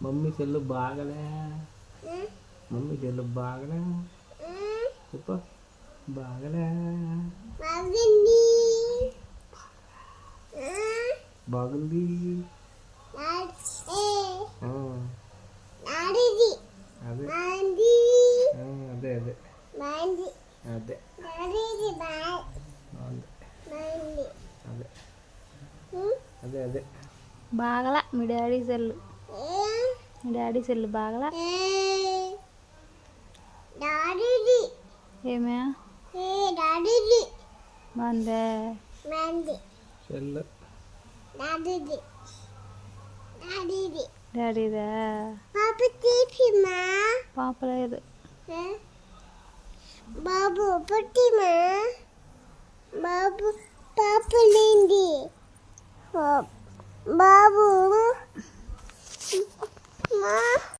Mummy చెల్లు బాగలే. Mummy చెల్లు బాగలే. చెప్పు బాగలే. బాగుంది. అదే అదే అదే అదే అదే అదే బాగలా మీ డాడీ సెల్లు. మీ డాడీ సెల్లు బాగలా. ఏమే బాగుందే చెల్లు. డాడీదా పాప లేదు. బాబు పుట్టిమా బాబు పాపలేంది బాబు మా